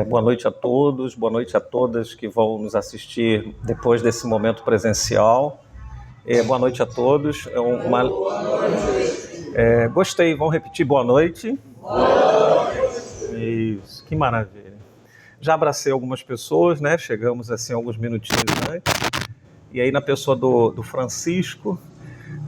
Boa noite a todos, boa noite a todas que vão nos assistir depois desse momento presencial. Boa noite a todos. Gostei, vão repetir boa noite? Isso, que maravilha. Já abracei algumas pessoas, né? Chegamos assim alguns minutinhos antes. E aí na pessoa do Francisco,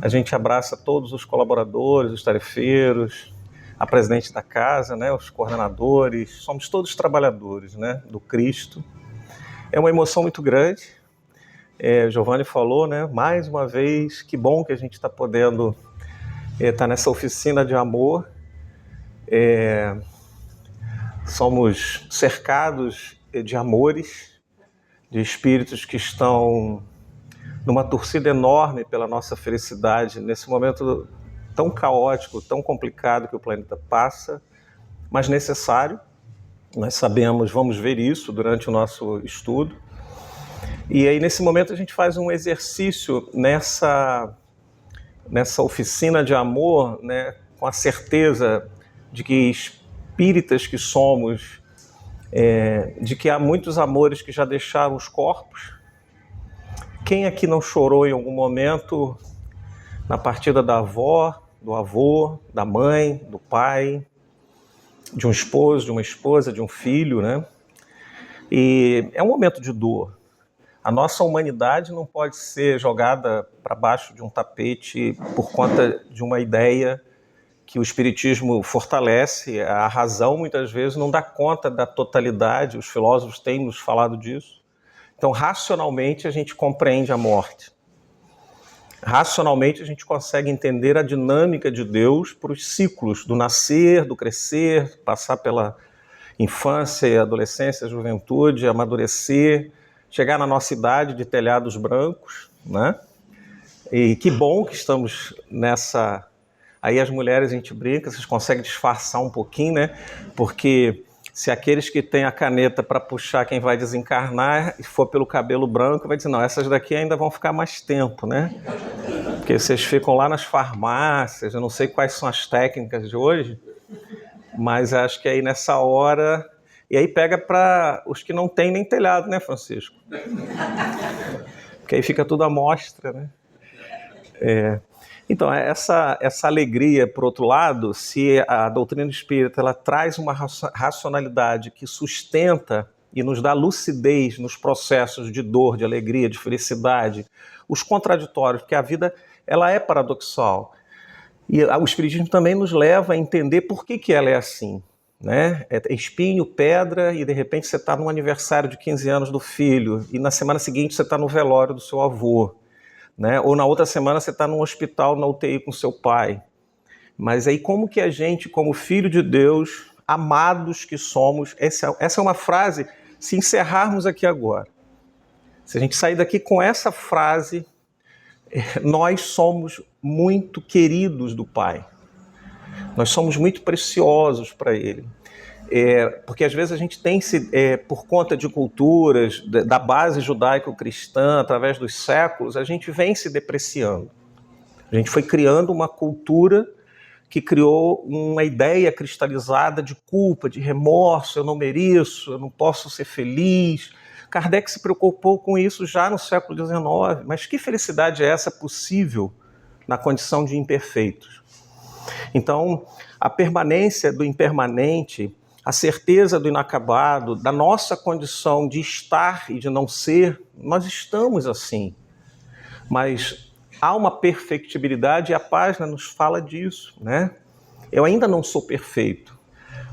a gente abraça todos os colaboradores, os tarefeiros, a presidente da casa, né, os coordenadores, somos todos trabalhadores, né, do Cristo. É uma emoção muito grande. Giovanni falou, né, mais uma vez, que bom que a gente está podendo estar nessa oficina de amor. Somos cercados de amores, de espíritos que estão numa torcida enorme pela nossa felicidade nesse momento tão caótico, tão complicado que o planeta passa, mas necessário. Nós sabemos, vamos ver isso durante o nosso estudo. E aí, nesse momento, a gente faz um exercício nessa oficina de amor, né, com a certeza de que espíritas que somos, de que há muitos amores que já deixaram os corpos. Quem aqui não chorou em algum momento na partida da avó, do avô, da mãe, do pai, de um esposo, de uma esposa, de um filho, né? E é um momento de dor. A nossa humanidade não pode ser jogada para baixo de um tapete por conta de uma ideia que o Espiritismo fortalece. A razão, muitas vezes, não dá conta da totalidade, os filósofos têm nos falado disso. Então, racionalmente, a gente compreende a morte. Racionalmente, a gente consegue entender a dinâmica de Deus para os ciclos do nascer, do crescer, passar pela infância, adolescência, juventude, amadurecer, chegar na nossa idade de telhados brancos, né? E que bom que estamos nessa... Aí as mulheres, a gente brinca, vocês conseguem disfarçar um pouquinho, né? Porque se aqueles que têm a caneta para puxar quem vai desencarnar e for pelo cabelo branco, vai dizer, não, essas daqui ainda vão ficar mais tempo, né? Porque vocês ficam lá nas farmácias, eu não sei quais são as técnicas de hoje, mas acho que aí nessa hora... E aí pega para os que não têm nem telhado, né, Francisco? Porque aí fica tudo à mostra, né? Então, essa alegria, por outro lado, se a doutrina espírita ela traz uma racionalidade que sustenta e nos dá lucidez nos processos de dor, de alegria, de felicidade, os contraditórios, porque a vida ela é paradoxal. E o Espiritismo também nos leva a entender por que ela é assim. Né? É espinho, pedra, e de repente você está no aniversário de 15 anos do filho, e na semana seguinte você está no velório do seu avô. Né? Ou na outra semana você está num hospital na UTI com seu pai. Mas aí como que a gente, como filho de Deus, amados que somos, essa é uma frase, se encerrarmos aqui agora, se a gente sair daqui com essa frase, nós somos muito queridos do Pai. Nós somos muito preciosos para Ele. Porque às vezes a gente tem, por conta de culturas, da base judaico-cristã, através dos séculos, a gente vem se depreciando. A gente foi criando uma cultura que criou uma ideia cristalizada de culpa, de remorso, eu não mereço, eu não posso ser feliz. Kardec se preocupou com isso já no século XIX, mas que felicidade é essa possível na condição de imperfeitos? Então, a permanência do impermanente, a certeza do inacabado, da nossa condição de estar e de não ser, nós estamos assim. Mas há uma perfectibilidade e a página nos fala disso, né? Eu ainda não sou perfeito,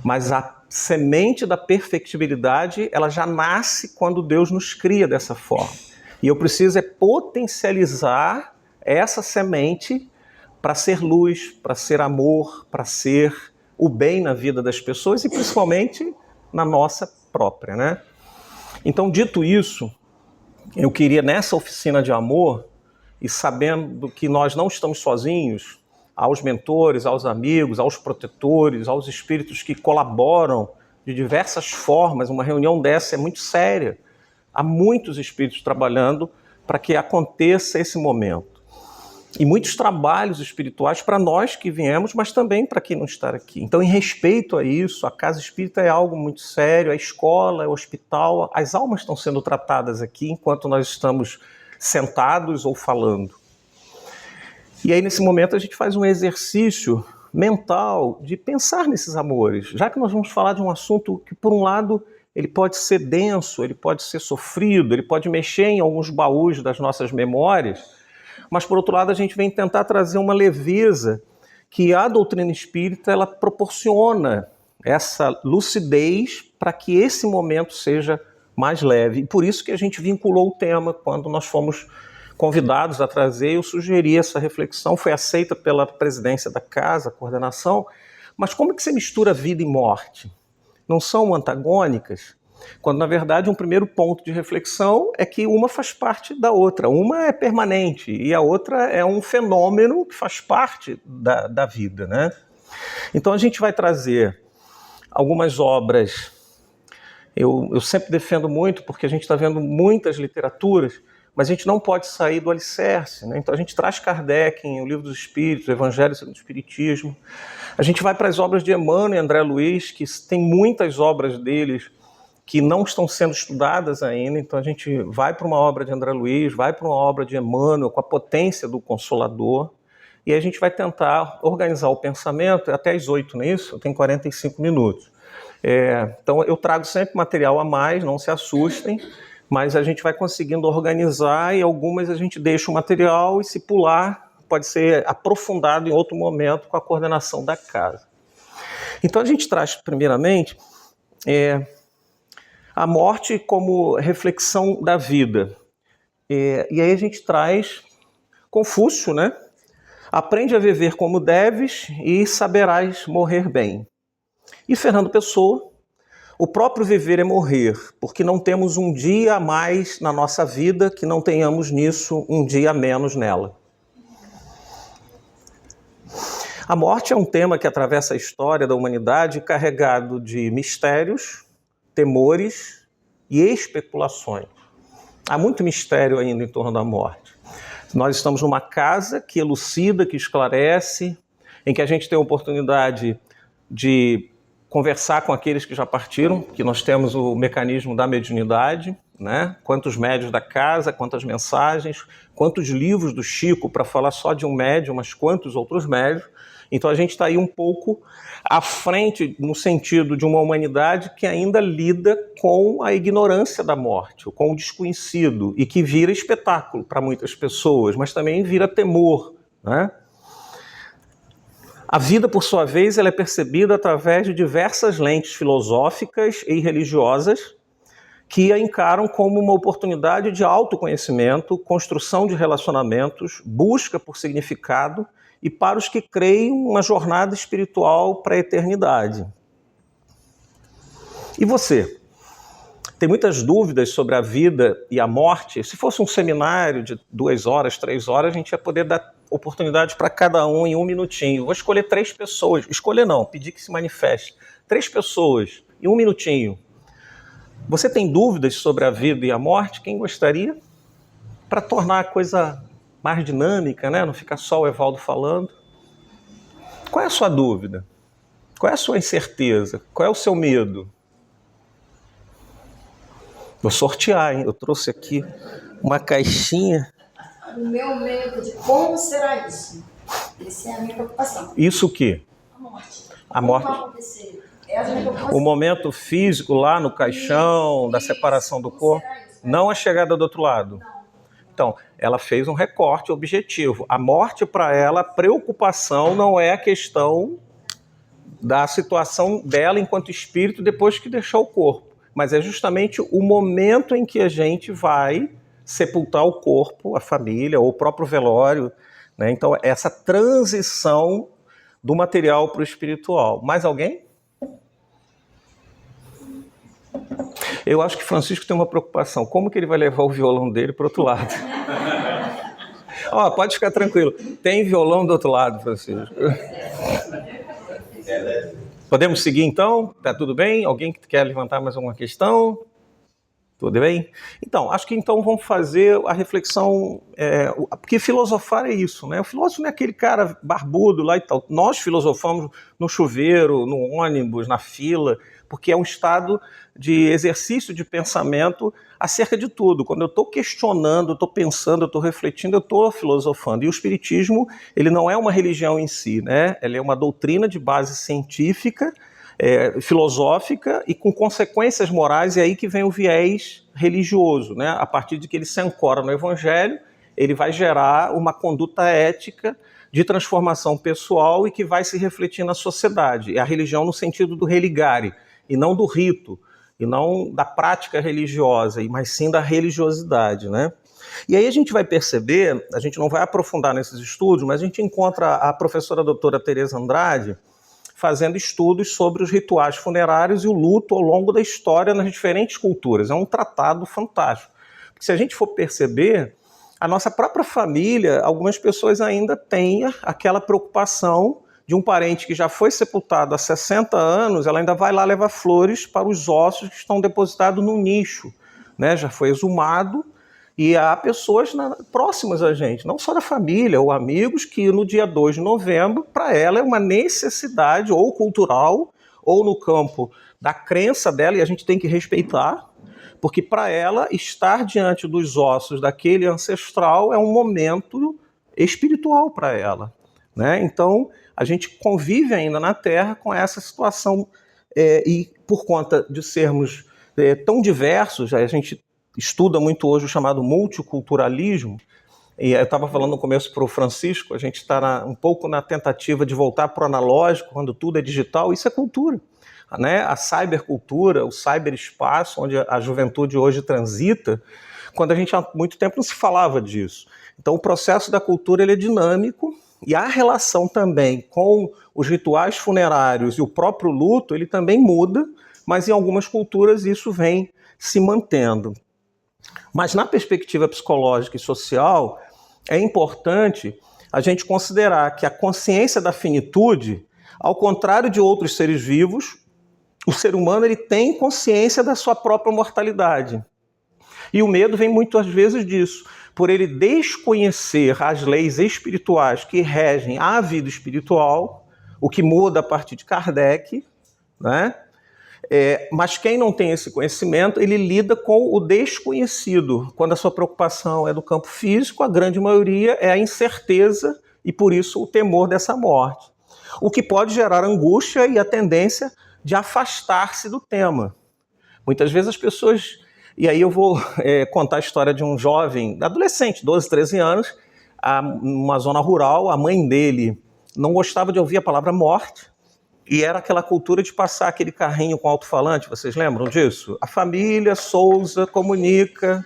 mas a semente da perfectibilidade, ela já nasce quando Deus nos cria dessa forma. E eu preciso potencializar essa semente para ser luz, para ser amor, para ser o bem na vida das pessoas e principalmente na nossa própria, né? Então, dito isso, eu queria nessa oficina de amor, e sabendo que nós não estamos sozinhos, aos mentores, aos amigos, aos protetores, aos espíritos que colaboram de diversas formas, uma reunião dessa é muito séria. Há muitos espíritos trabalhando para que aconteça esse momento. E muitos trabalhos espirituais para nós que viemos, mas também para quem não está aqui. Então, em respeito a isso, a casa espírita é algo muito sério, a escola, o hospital, as almas estão sendo tratadas aqui enquanto nós estamos sentados ou falando. E aí, nesse momento, a gente faz um exercício mental de pensar nesses amores, já que nós vamos falar de um assunto que, por um lado, ele pode ser denso, ele pode ser sofrido, ele pode mexer em alguns baús das nossas memórias, mas, por outro lado, a gente vem tentar trazer uma leveza que a doutrina espírita ela proporciona essa lucidez para que esse momento seja mais leve. E por isso que a gente vinculou o tema quando nós fomos convidados a trazer. Eu sugeri essa reflexão, foi aceita pela presidência da casa, a coordenação. Mas como que você mistura vida e morte? Não são antagônicas? Quando, na verdade, um primeiro ponto de reflexão é que uma faz parte da outra. Uma é permanente e a outra é um fenômeno que faz parte da vida, né? Então, a gente vai trazer algumas obras. Eu sempre defendo muito, porque a gente está vendo muitas literaturas, mas a gente não pode sair do alicerce, né? Então, a gente traz Kardec em O Livro dos Espíritos, o Evangelho segundo o Espiritismo. A gente vai para as obras de Emmanuel e André Luiz, que tem muitas obras deles que não estão sendo estudadas ainda, então a gente vai para uma obra de André Luiz, vai para uma obra de Emmanuel, com a potência do Consolador, e a gente vai tentar organizar o pensamento até às 8, não é isso? Eu tenho 45 minutos. Então eu trago sempre material a mais, não se assustem, mas a gente vai conseguindo organizar e algumas a gente deixa o material e se pular, pode ser aprofundado em outro momento com a coordenação da casa. Então a gente traz primeiramente a morte como reflexão da vida. E aí a gente traz Confúcio, né? Aprende a viver como deves e saberás morrer bem. E Fernando Pessoa, o próprio viver é morrer, porque não temos um dia a mais na nossa vida que não tenhamos nisso um dia a menos nela. A morte é um tema que atravessa a história da humanidade carregado de mistérios, temores e especulações. Há muito mistério ainda em torno da morte. Nós estamos numa casa que elucida, que esclarece, em que a gente tem a oportunidade de conversar com aqueles que já partiram, que nós temos o mecanismo da mediunidade, né? Quantos médiuns da casa, quantas mensagens, quantos livros do Chico para falar só de um médium, mas quantos outros médiuns. Então a gente está aí um pouco à frente no sentido de uma humanidade que ainda lida com a ignorância da morte, com o desconhecido, e que vira espetáculo para muitas pessoas, mas também vira temor, né? A vida, por sua vez, ela é percebida através de diversas lentes filosóficas e religiosas que a encaram como uma oportunidade de autoconhecimento, construção de relacionamentos, busca por significado e, para os que creem, uma jornada espiritual para a eternidade. E você? Tem muitas dúvidas sobre a vida e a morte? Se fosse um seminário de 2 horas, 3 horas, a gente ia poder dar oportunidade para cada um em 1 minutinho. Vou escolher 3 pessoas. Escolher não, pedir que se manifeste. 3 pessoas em 1 minutinho. Você tem dúvidas sobre a vida e a morte? Quem gostaria? Para tornar a coisa mais dinâmica, né? Não ficar só o Evaldo falando. Qual é a sua dúvida? Qual é a sua incerteza? Qual é o seu medo? Vou sortear, hein? Eu trouxe aqui uma caixinha. O meu medo de como será isso? Essa é a minha preocupação. Isso o quê? A morte. A morte. Como vai acontecer? É a minha preocupação. O momento físico lá no caixão, da separação do corpo. Não a chegada do outro lado. Não. Então, ela fez um recorte objetivo. A morte, para ela, a preocupação não é a questão da situação dela enquanto espírito depois que deixou o corpo, mas é justamente o momento em que a gente vai sepultar o corpo, a família, ou o próprio velório, né? Então, essa transição do material para o espiritual. Mais alguém? Eu acho que Francisco tem uma preocupação. Como que ele vai levar o violão dele para o outro lado? Pode ficar tranquilo. Tem violão do outro lado, Francisco. Podemos seguir, então? Tá tudo bem? Alguém que quer levantar mais alguma questão? Tudo bem? Então, acho que então vamos fazer a reflexão, porque filosofar é isso, né? O filósofo não é aquele cara barbudo lá e tal. Nós filosofamos no chuveiro, no ônibus, na fila, porque é um estado de exercício de pensamento acerca de tudo. Quando eu estou questionando, eu estou pensando, eu estou refletindo, eu estou filosofando. E o espiritismo, ele não é uma religião em si, né? Ele é uma doutrina de base científica, filosófica e com consequências morais, e aí que vem o viés religioso, né? A partir de que ele se ancora no evangelho, ele vai gerar uma conduta ética de transformação pessoal e que vai se refletir na sociedade. É a religião no sentido do religare, e não do rito, e não da prática religiosa, mas sim da religiosidade, né? E aí a gente vai perceber, a gente não vai aprofundar nesses estudos, mas a gente encontra a professora doutora Teresa Andrade fazendo estudos sobre os rituais funerários e o luto ao longo da história nas diferentes culturas. É um tratado fantástico. Porque se a gente for perceber, a nossa própria família, algumas pessoas ainda têm aquela preocupação de um parente que já foi sepultado há 60 anos, ela ainda vai lá levar flores para os ossos que estão depositados no nicho, né? Já foi exumado. E há pessoas próximas a gente, não só da família ou amigos, que no dia 2 de novembro, para ela é uma necessidade ou cultural, ou no campo da crença dela, e a gente tem que respeitar, porque para ela estar diante dos ossos daquele ancestral é um momento espiritual para ela, né? Então, a gente convive ainda na Terra com essa situação, e por conta de sermos tão diversos, a gente estuda muito hoje o chamado multiculturalismo, e eu estava falando no começo para o Francisco, a gente está um pouco na tentativa de voltar para o analógico, quando tudo é digital, isso é cultura, né? A cybercultura, o cyberespaço, onde a juventude hoje transita, quando a gente há muito tempo não se falava disso. Então o processo da cultura ele é dinâmico, e a relação também com os rituais funerários e o próprio luto, ele também muda, mas em algumas culturas isso vem se mantendo. Mas na perspectiva psicológica e social, é importante a gente considerar que a consciência da finitude, ao contrário de outros seres vivos, o ser humano ele tem consciência da sua própria mortalidade. E o medo vem muitas vezes disso, por ele desconhecer as leis espirituais que regem a vida espiritual, o que muda a partir de Kardec, né? Mas quem não tem esse conhecimento, ele lida com o desconhecido. Quando a sua preocupação é do campo físico, a grande maioria é a incerteza e, por isso, o temor dessa morte. O que pode gerar angústia e a tendência de afastar-se do tema. Muitas vezes as pessoas... E aí eu vou contar a história de um jovem, adolescente, 12, 13 anos, numa zona rural. A mãe dele não gostava de ouvir a palavra morte, e era aquela cultura de passar aquele carrinho com alto-falante, vocês lembram disso? A família Souza comunica,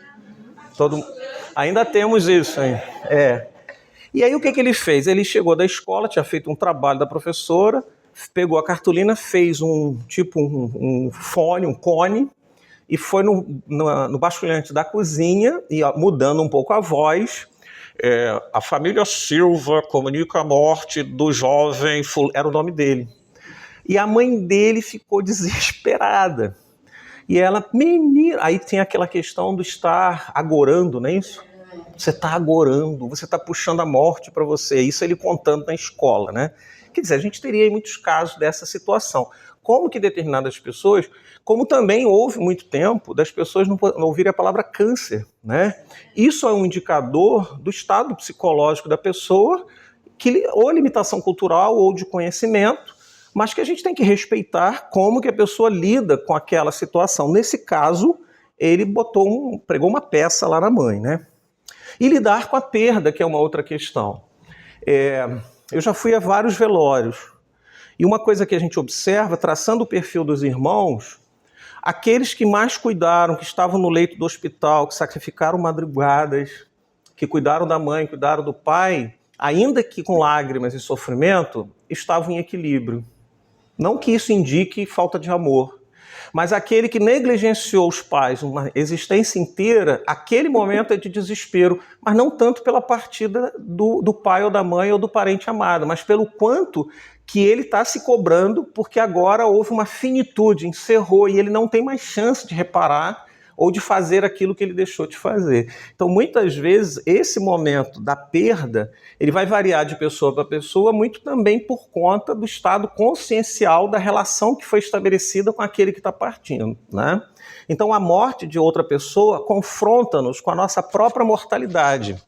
ainda temos isso, hein? E aí o que ele fez? Ele chegou da escola, tinha feito um trabalho da professora, pegou a cartolina, fez um fone, um cone, e foi no basculhante da cozinha, e mudando um pouco a voz, a família Silva comunica a morte do jovem, era o nome dele. E a mãe dele ficou desesperada. E ela, menina... Aí tem aquela questão do estar agorando, não é isso? Você está agorando, você está puxando a morte para você. Isso ele contando na escola, né? Quer dizer, a gente teria muitos casos dessa situação. Como que determinadas pessoas... Como também houve muito tempo das pessoas não ouvirem a palavra câncer, né? Isso é um indicador do estado psicológico da pessoa, ou limitação cultural ou de conhecimento, mas que a gente tem que respeitar como que a pessoa lida com aquela situação. Nesse caso, ele pregou uma peça lá na mãe, né? E lidar com a perda, que é uma outra questão. Eu já fui a vários velórios, e uma coisa que a gente observa, traçando o perfil dos irmãos, aqueles que mais cuidaram, que estavam no leito do hospital, que sacrificaram madrugadas, que cuidaram da mãe, cuidaram do pai, ainda que com lágrimas e sofrimento, estavam em equilíbrio. Não que isso indique falta de amor, mas aquele que negligenciou os pais uma existência inteira, aquele momento é de desespero, mas não tanto pela partida do pai ou da mãe ou do parente amado, mas pelo quanto que ele está se cobrando, porque agora houve uma finitude, encerrou, e ele não tem mais chance de reparar ou de fazer aquilo que ele deixou de fazer. Então, muitas vezes, esse momento da perda, ele vai variar de pessoa para pessoa, muito também por conta do estado consciencial da relação que foi estabelecida com aquele que está partindo, né? Então, a morte de outra pessoa confronta-nos com a nossa própria mortalidade,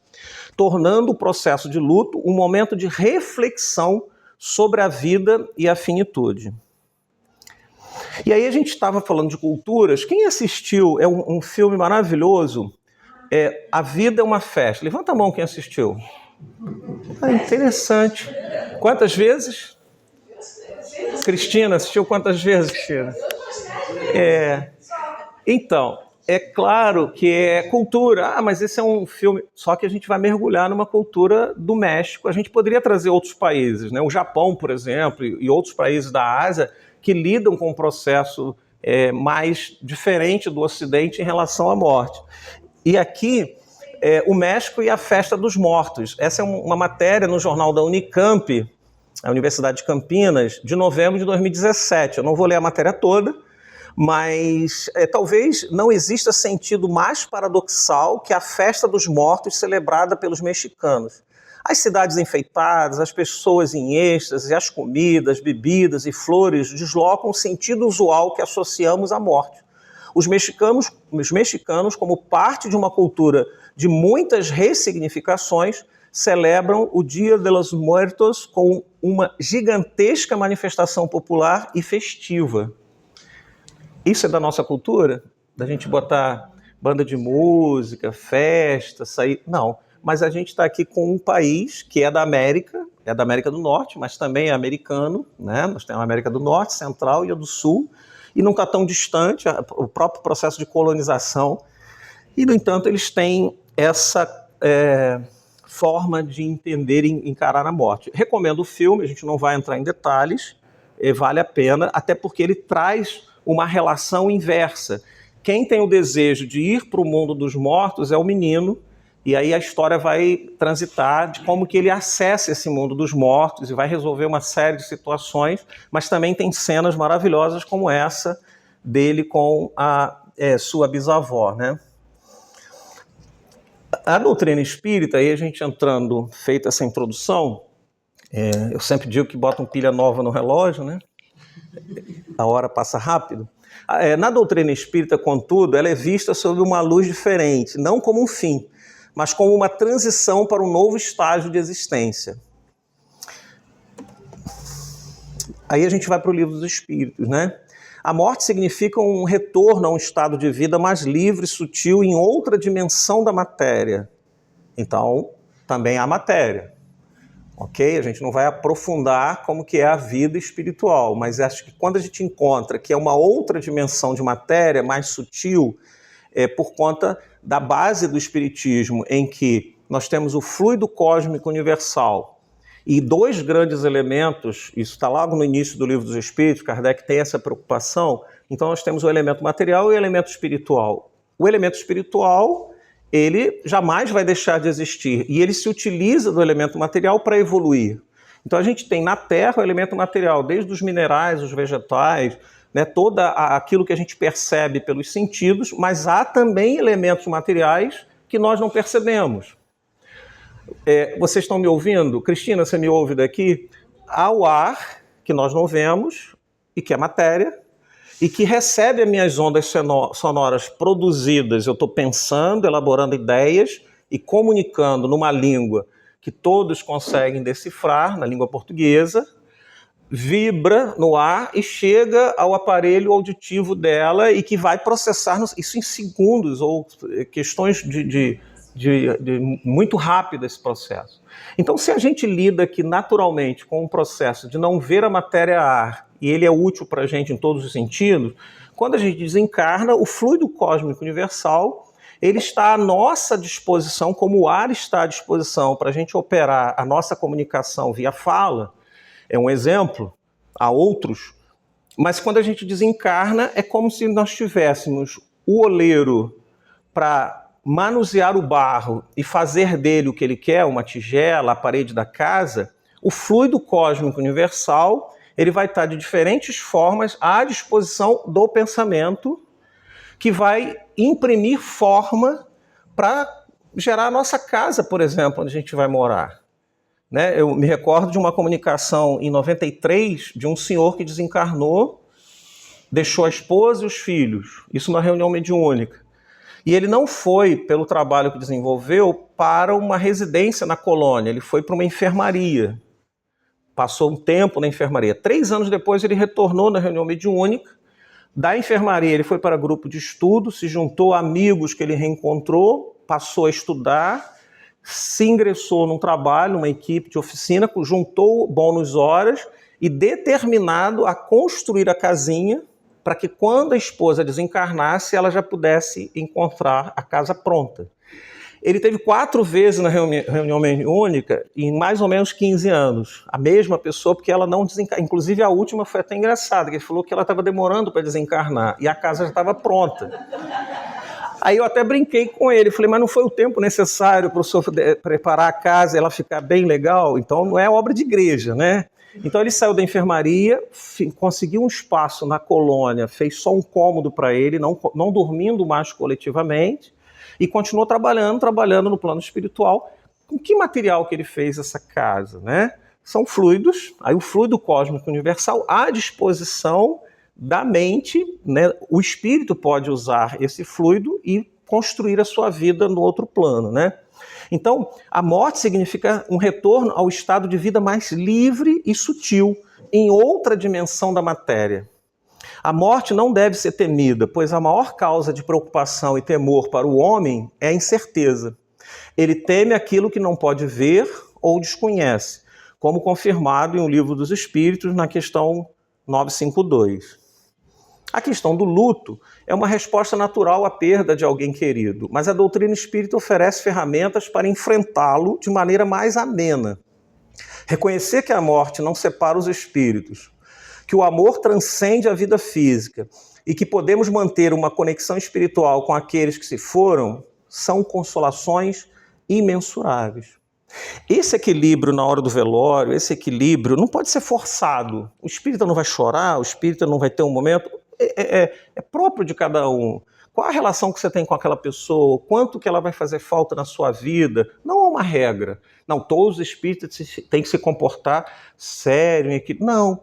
tornando o processo de luto um momento de reflexão sobre a vida e a finitude. E aí a gente estava falando de culturas. Quem assistiu, é um filme maravilhoso, A Vida é uma Festa. Levanta a mão quem assistiu. Interessante. Quantas vezes? Cristina, assistiu quantas vezes, Cristina? Então, é claro que é cultura. Mas esse é um filme... Só que a gente vai mergulhar numa cultura do México. A gente poderia trazer outros países, né? O Japão, por exemplo, e outros países da Ásia, que lidam com um processo mais diferente do Ocidente em relação à morte. E aqui, o México e a Festa dos Mortos. Essa é uma matéria no jornal da Unicamp, a Universidade de Campinas, de novembro de 2017. Eu não vou ler a matéria toda, mas talvez não exista sentido mais paradoxal que a Festa dos Mortos celebrada pelos mexicanos. As cidades enfeitadas, as pessoas em êxtase, as comidas, bebidas e flores deslocam o sentido usual que associamos à morte. Os mexicanos, como parte de uma cultura de muitas ressignificações, celebram o Dia de los Muertos com uma gigantesca manifestação popular e festiva. Isso é da nossa cultura? Da gente botar banda de música, festa, sair... Não. Mas a gente está aqui com um país que é da América do Norte, mas também é americano, né? Nós temos a América do Norte, Central e a do Sul, e não está tão distante o próprio processo de colonização, e, no entanto, eles têm essa forma de entender e encarar a morte. Recomendo o filme, a gente não vai entrar em detalhes, vale a pena, até porque ele traz uma relação inversa. Quem tem o desejo de ir para o mundo dos mortos é o menino, e aí a história vai transitar de como que ele acessa esse mundo dos mortos e vai resolver uma série de situações, mas também tem cenas maravilhosas como essa dele com a sua bisavó, né? A doutrina espírita, aí a gente entrando, feita essa introdução, eu sempre digo que botam pilha nova no relógio, né? A hora passa rápido. Na doutrina espírita, contudo, ela é vista sob uma luz diferente, não como um fim, mas como uma transição para um novo estágio de existência. Aí a gente vai para o Livro dos Espíritos, né? A morte significa um retorno a um estado de vida mais livre, sutil, em outra dimensão da matéria. Então, também há matéria. Ok? A gente não vai aprofundar como que é a vida espiritual, mas acho que quando a gente encontra que é uma outra dimensão de matéria, mais sutil, por conta da base do espiritismo, em que nós temos o fluido cósmico universal e dois grandes elementos, isso está logo no início do Livro dos Espíritos, Kardec tem essa preocupação, então nós temos o elemento material e o elemento espiritual. O elemento espiritual, ele jamais vai deixar de existir, e ele se utiliza do elemento material para evoluir. Então a gente tem na Terra o elemento material, desde os minerais, os vegetais, né, todo aquilo que a gente percebe pelos sentidos, mas há também elementos materiais que nós não percebemos. Vocês estão me ouvindo? Cristina, você me ouve daqui? Há o ar, que nós não vemos, e que é matéria, e que recebe as minhas ondas sonoras produzidas. Eu estou pensando, elaborando ideias e comunicando numa língua que todos conseguem decifrar, na língua portuguesa, vibra no ar e chega ao aparelho auditivo dela e que vai processar isso em segundos ou questões de muito rápido esse processo. Então, se a gente lida aqui naturalmente com um processo de não ver a matéria ar e ele é útil para a gente em todos os sentidos, quando a gente desencarna, o fluido cósmico universal ele está à nossa disposição, como o ar está à disposição para a gente operar a nossa comunicação via fala. É um exemplo, há outros, mas quando a gente desencarna é como se nós tivéssemos o oleiro para manusear o barro e fazer dele o que ele quer, uma tigela, a parede da casa. O fluido cósmico universal ele vai estar de diferentes formas à disposição do pensamento, que vai imprimir forma para gerar a nossa casa, por exemplo, onde a gente vai morar. Né? Eu me recordo de uma comunicação em 93 de um senhor que desencarnou, deixou a esposa e os filhos, isso numa reunião mediúnica. E ele não foi, pelo trabalho que desenvolveu, para uma residência na colônia, ele foi para uma enfermaria. Passou um tempo na enfermaria. 3 anos depois ele retornou na reunião mediúnica. Da enfermaria ele foi para grupo de estudo, se juntou a amigos que ele reencontrou, passou a estudar, se ingressou num trabalho, numa equipe de oficina, juntou bônus horas e determinado a construir a casinha para que quando a esposa desencarnasse, ela já pudesse encontrar a casa pronta. Ele teve 4 vezes na reunião mediúnica em mais ou menos 15 anos. A mesma pessoa, porque ela não desencarnou. Inclusive a última foi até engraçada, que ele falou que ela estava demorando para desencarnar e a casa já estava pronta. Aí eu até brinquei com ele, falei, mas não foi o tempo necessário para o senhor preparar a casa e ela ficar bem legal? Então não é obra de igreja, né? Então ele saiu da enfermaria, conseguiu um espaço na colônia, fez só um cômodo para ele, não dormindo mais coletivamente, e continuou trabalhando no plano espiritual. Com que material que ele fez essa casa, né? São fluidos, aí o fluido cósmico universal à disposição da mente, né? O espírito pode usar esse fluido e construir a sua vida no outro plano, né? Então, a morte significa um retorno ao estado de vida mais livre e sutil, em outra dimensão da matéria. A morte não deve ser temida, pois a maior causa de preocupação e temor para o homem é a incerteza. Ele teme aquilo que não pode ver ou desconhece, como confirmado em O Livro dos Espíritos, na questão 952. A questão do luto é uma resposta natural à perda de alguém querido, mas a doutrina espírita oferece ferramentas para enfrentá-lo de maneira mais amena. Reconhecer que a morte não separa os espíritos, que o amor transcende a vida física e que podemos manter uma conexão espiritual com aqueles que se foram, são consolações imensuráveis. Esse equilíbrio na hora do velório, esse equilíbrio não pode ser forçado. O espírita não vai chorar, o espírita não vai ter um momento... É próprio de cada um. Qual a relação que você tem com aquela pessoa? Quanto que ela vai fazer falta na sua vida? Não há uma regra. Não, todos os espíritas têm que se comportar sério. Não,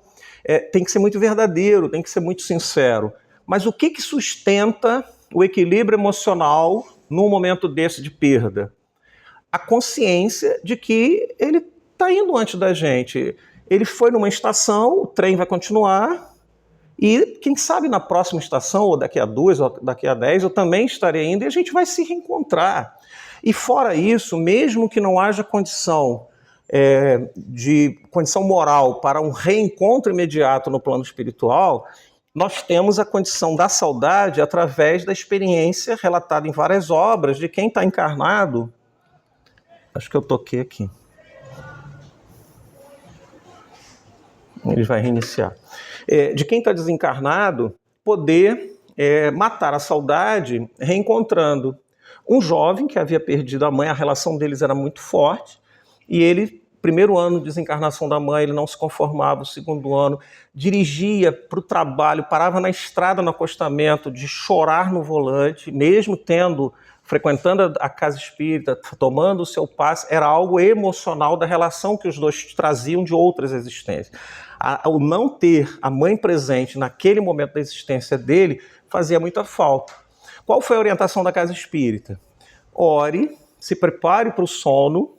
tem que ser muito verdadeiro, tem que ser muito sincero. Mas o que sustenta o equilíbrio emocional num momento desse de perda? A consciência de que ele está indo antes da gente. Ele foi numa estação, o trem vai continuar... E quem sabe na próxima estação, ou daqui a 2, ou daqui a 10, eu também estarei indo e a gente vai se reencontrar. E fora isso, mesmo que não haja condição moral para um reencontro imediato no plano espiritual, nós temos a condição da saudade através da experiência relatada em várias obras de quem está encarnado. Acho que eu toquei aqui. Ele vai reiniciar. De quem está desencarnado, poder matar a saudade reencontrando um jovem que havia perdido a mãe, a relação deles era muito forte, e ele, primeiro ano de desencarnação da mãe, ele não se conformava, o segundo ano, dirigia para o trabalho, parava na estrada, no acostamento, de chorar no volante, mesmo frequentando a casa espírita, tomando o seu passe, era algo emocional da relação que os dois traziam de outras existências. O não ter a mãe presente naquele momento da existência dele fazia muita falta. Qual foi a orientação da casa espírita? Ore, se prepare para o sono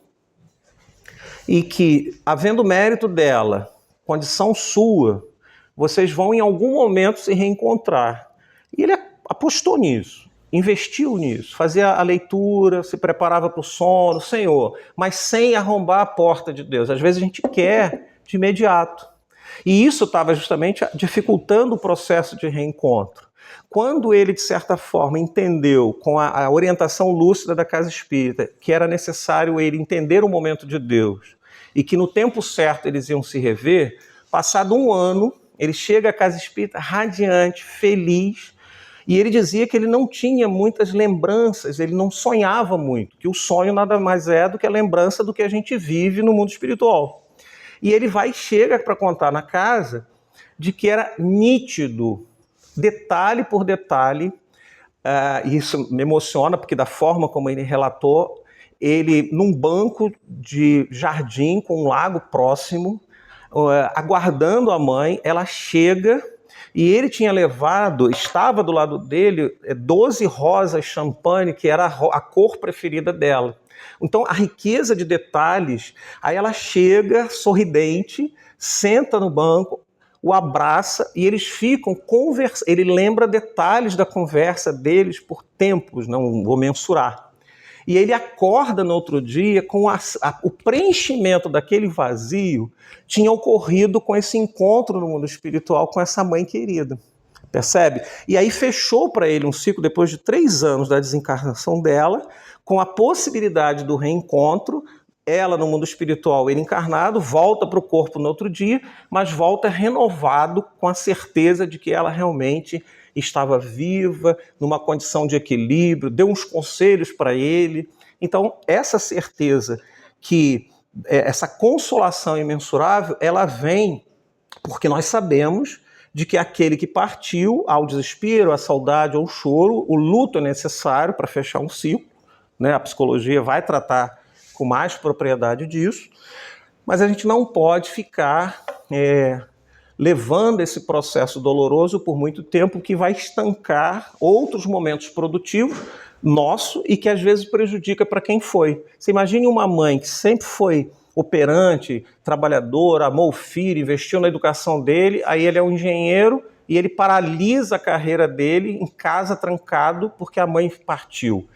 e que, havendo mérito dela, condição sua, vocês vão em algum momento se reencontrar. E ele apostou nisso, investiu nisso, fazia a leitura, se preparava para o sono, Senhor, mas sem arrombar a porta de Deus. Às vezes a gente quer de imediato. E isso estava justamente dificultando o processo de reencontro. Quando ele, de certa forma, entendeu, com a orientação lúcida da casa espírita, que era necessário ele entender o momento de Deus e que no tempo certo eles iam se rever, passado 1 ano, ele chega à casa espírita radiante, feliz, e ele dizia que ele não tinha muitas lembranças, ele não sonhava muito, que o sonho nada mais é do que a lembrança do que a gente vive no mundo espiritual. E ele chega para contar na casa de que era nítido, detalhe por detalhe, e isso me emociona, porque da forma como ele relatou, ele num banco de jardim com um lago próximo, aguardando a mãe, ela chega e ele tinha levado, estava do lado dele, 12 rosas champanhe, que era a cor preferida dela. Então, a riqueza de detalhes, aí ela chega sorridente, senta no banco, o abraça e eles ficam conversando. Ele lembra detalhes da conversa deles por tempos, não vou mensurar. E ele acorda no outro dia com o preenchimento daquele vazio tinha ocorrido com esse encontro no mundo espiritual com essa mãe querida. Percebe? E aí fechou para ele um ciclo depois de 3 anos da desencarnação dela, com a possibilidade do reencontro, ela no mundo espiritual, ele encarnado, volta para o corpo no outro dia, mas volta renovado com a certeza de que ela realmente estava viva, numa condição de equilíbrio, deu uns conselhos para ele. Então, essa certeza que essa consolação imensurável, ela vem porque nós sabemos de que aquele que partiu, ao desespero, à saudade, ao choro, o luto é necessário para fechar um ciclo, né? A psicologia vai tratar com mais propriedade disso, mas a gente não pode ficar levando esse processo doloroso por muito tempo, que vai estancar outros momentos produtivos nosso e que às vezes prejudica para quem foi. Você imagine uma mãe que sempre foi operante, trabalhadora, amou o filho, investiu na educação dele, aí ele é um engenheiro e ele paralisa a carreira dele em casa trancado porque a mãe partiu.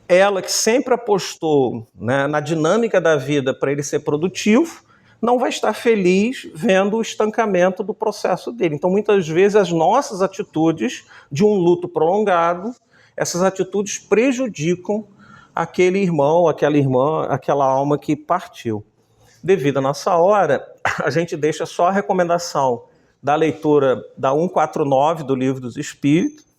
Ela que sempre apostou, né, na dinâmica da vida para ele ser produtivo, não vai estar feliz vendo o estancamento do processo dele. Então, muitas vezes, as nossas atitudes de um luto prolongado, essas atitudes prejudicam aquele irmão, aquela irmã, aquela alma que partiu. Devido à nossa hora, a gente deixa só a recomendação da leitura da 149 do Livro dos Espíritos,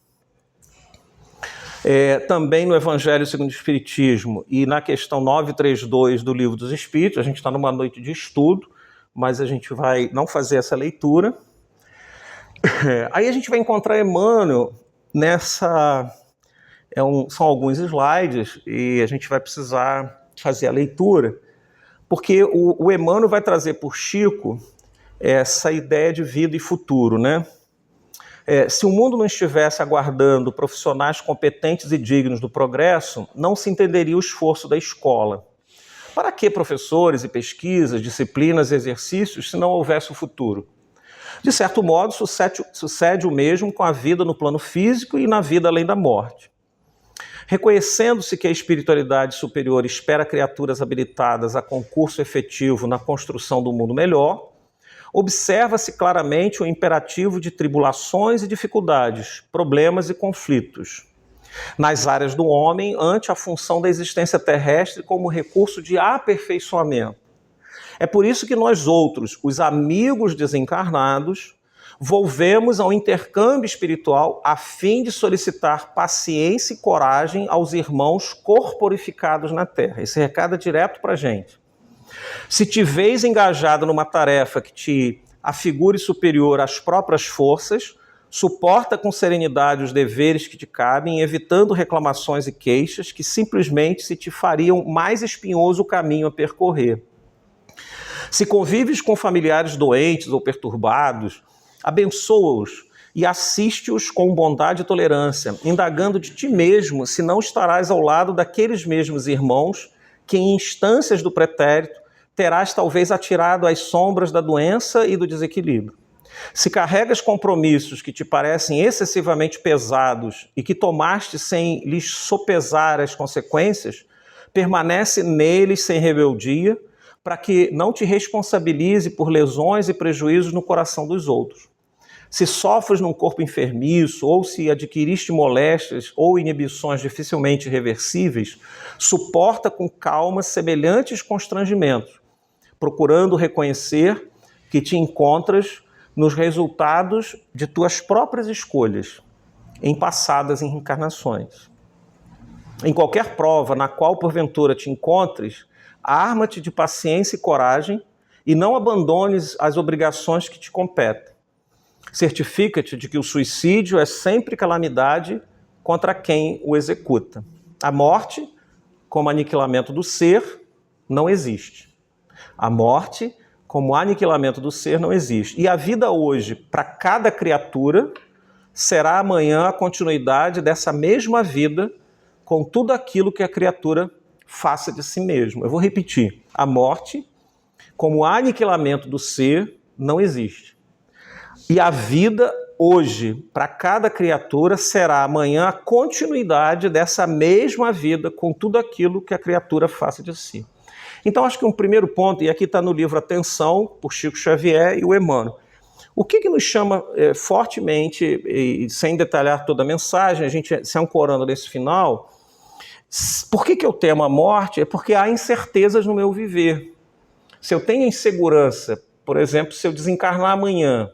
também no Evangelho segundo o Espiritismo e na questão 932 do Livro dos Espíritos. A gente está numa noite de estudo, mas a gente vai não fazer essa leitura. Aí a gente vai encontrar Emmanuel nessa... são alguns slides e a gente vai precisar fazer a leitura, porque o Emmanuel vai trazer por Chico essa ideia de vida e futuro, né? Se o mundo não estivesse aguardando profissionais competentes e dignos do progresso, não se entenderia o esforço da escola. Para que professores e pesquisas, disciplinas e exercícios se não houvesse o futuro? De certo modo, sucede o mesmo com a vida no plano físico e na vida além da morte. Reconhecendo-se que a espiritualidade superior espera criaturas habilitadas a concurso efetivo na construção do mundo melhor, observa-se claramente o imperativo de tribulações e dificuldades, problemas e conflitos nas áreas do homem ante a função da existência terrestre como recurso de aperfeiçoamento. É por isso que nós outros, os amigos desencarnados, volvemos ao intercâmbio espiritual a fim de solicitar paciência e coragem aos irmãos corporificados na Terra. Esse recado é direto para a gente. Se te vês engajado numa tarefa que te afigure superior às próprias forças, suporta com serenidade os deveres que te cabem, evitando reclamações e queixas que simplesmente se te fariam mais espinhoso o caminho a percorrer. Se convives com familiares doentes ou perturbados, abençoa-os e assiste-os com bondade e tolerância, indagando de ti mesmo se não estarás ao lado daqueles mesmos irmãos que, em instâncias do pretérito, terás talvez atirado às sombras da doença e do desequilíbrio. Se carregas compromissos que te parecem excessivamente pesados e que tomaste sem lhes sopesar as consequências, permanece neles sem rebeldia, para que não te responsabilize por lesões e prejuízos no coração dos outros. Se sofres num corpo enfermiço, ou se adquiriste moléstias ou inibições dificilmente reversíveis, suporta com calma semelhantes constrangimentos, procurando reconhecer que te encontras nos resultados de tuas próprias escolhas, em passadas encarnações. Em qualquer prova na qual porventura te encontres, arma-te de paciência e coragem e não abandones as obrigações que te competem. Certifica-te de que o suicídio é sempre calamidade contra quem o executa. A morte, como aniquilamento do ser, não existe. A morte, como aniquilamento do ser, não existe. E a vida hoje, para cada criatura, será amanhã a continuidade dessa mesma vida, com tudo aquilo que a criatura faça de si mesmo. Eu vou repetir. A morte, como aniquilamento do ser, não existe. E a vida hoje, para cada criatura, será amanhã a continuidade dessa mesma vida, com tudo aquilo que a criatura faça de si. Então, acho que um primeiro ponto, e aqui está no livro Atenção, por Chico Xavier e o Emmanuel. O que nos chama fortemente, e sem detalhar toda a mensagem, a gente se ancorando nesse final, por que eu temo a morte? É porque há incertezas no meu viver. Se eu tenho insegurança, por exemplo, se eu desencarnar amanhã,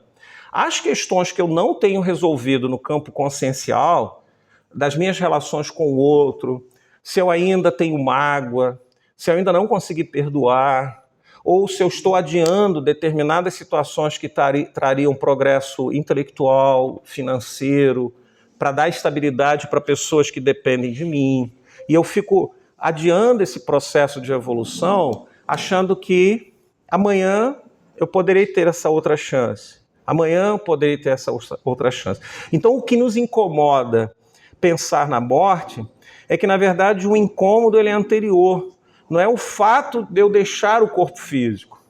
as questões que eu não tenho resolvido no campo consciencial, das minhas relações com o outro, se eu ainda tenho mágoa, se eu ainda não consegui perdoar, ou se eu estou adiando determinadas situações que trariam progresso intelectual, financeiro, para dar estabilidade para pessoas que dependem de mim, e eu fico adiando esse processo de evolução, achando que amanhã eu poderei ter essa outra chance. Amanhã eu poderei ter essa outra chance. Então, o que nos incomoda pensar na morte é que, na verdade, o incômodo ele é anterior. Não é o fato de eu deixar o corpo físico,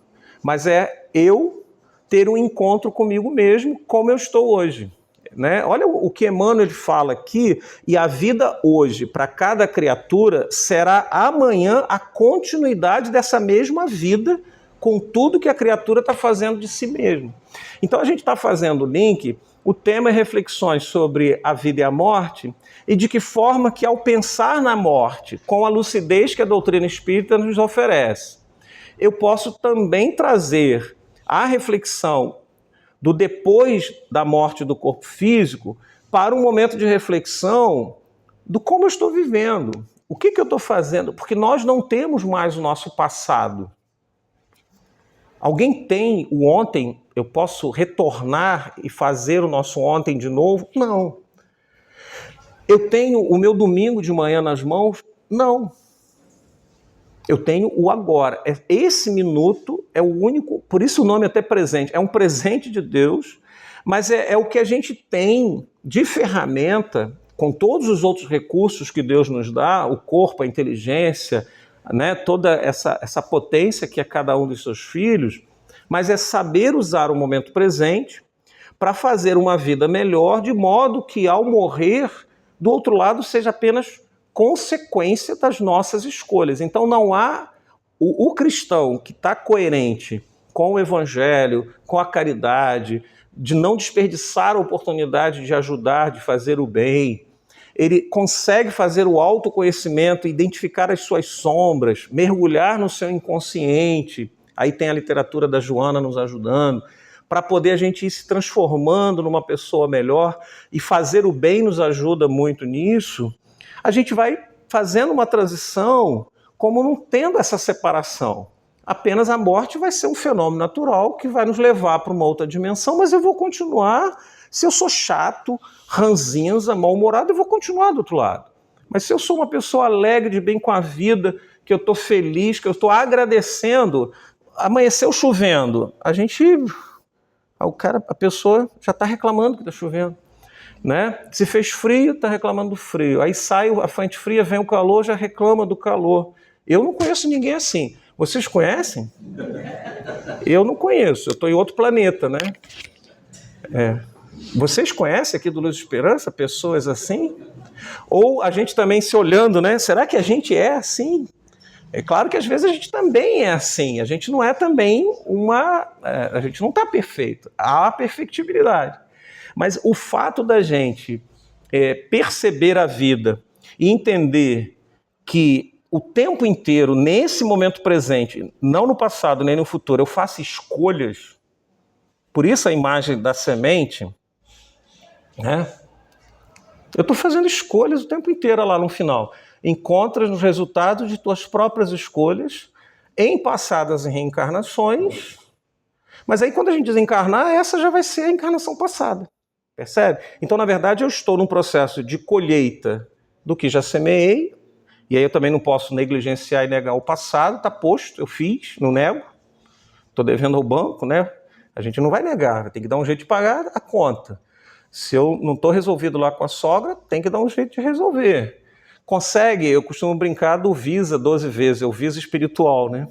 mas é eu ter um encontro comigo mesmo, como eu estou hoje. Né? Olha o que Emmanuel fala aqui, e a vida hoje, para cada criatura, será amanhã a continuidade dessa mesma vida, com tudo que a criatura está fazendo de si mesmo. Então a gente está fazendo o link, o tema é reflexões sobre a vida e a morte, e de que forma que ao pensar na morte, com a lucidez que a doutrina espírita nos oferece, eu posso também trazer a reflexão do depois da morte do corpo físico para um momento de reflexão do como eu estou vivendo, o que eu estou fazendo, porque nós não temos mais o nosso passado. Alguém tem o ontem? Eu posso retornar e fazer o nosso ontem de novo? Não. Eu tenho o meu domingo de manhã nas mãos? Não. Eu tenho o agora. Esse minuto é o único, por isso o nome é até presente. É um presente de Deus, mas é o que a gente tem de ferramenta, com todos os outros recursos que Deus nos dá, o corpo, a inteligência, né, toda essa potência que é cada um dos seus filhos, mas é saber usar o momento presente para fazer uma vida melhor, de modo que ao morrer, do outro lado, seja apenas consequência das nossas escolhas. Então não há o cristão que está coerente com o evangelho, com a caridade, de não desperdiçar a oportunidade de ajudar, de fazer o bem. Ele consegue fazer o autoconhecimento, identificar as suas sombras, mergulhar no seu inconsciente. Aí tem a literatura da Joana nos ajudando, para poder a gente ir se transformando numa pessoa melhor, e fazer o bem nos ajuda muito nisso. A gente vai fazendo uma transição como não tendo essa separação. Apenas a morte vai ser um fenômeno natural que vai nos levar para uma outra dimensão, mas eu vou continuar. Se eu sou chato, ranzinza, mal-humorado, eu vou continuar do outro lado. Mas se eu sou uma pessoa alegre, de bem com a vida, que eu estou feliz, que eu estou agradecendo, amanheceu chovendo, a pessoa já está reclamando que está chovendo. Né? Se fez frio, está reclamando do frio. Aí sai a frente fria, vem o calor, já reclama do calor. Eu não conheço ninguém assim. Vocês conhecem? Eu não conheço, eu estou em outro planeta, né? Vocês conhecem aqui do Luz e Esperança pessoas assim? Ou a gente também se olhando, né? Será que a gente é assim? É claro que às vezes a gente também é assim. A gente não é também a gente não está perfeito. Há perfectibilidade. Mas o fato da gente perceber a vida e entender que o tempo inteiro, nesse momento presente, não no passado nem no futuro, eu faço escolhas. Por isso a imagem da semente, né? Eu estou fazendo escolhas o tempo inteiro lá no final. Encontras nos resultados de tuas próprias escolhas, em passadas reencarnações. Mas aí quando a gente desencarnar, essa já vai ser a encarnação passada. Percebe? Então, na verdade, eu estou num processo de colheita do que já semeei, e aí eu também não posso negligenciar e negar o passado, está posto, eu fiz, não nego, estou devendo ao banco, né? A gente não vai negar, tem que dar um jeito de pagar a conta. Se eu não estou resolvido lá com a sogra, tem que dar um jeito de resolver. Consegue, eu costumo brincar do Visa 12 vezes, é o Visa espiritual, né?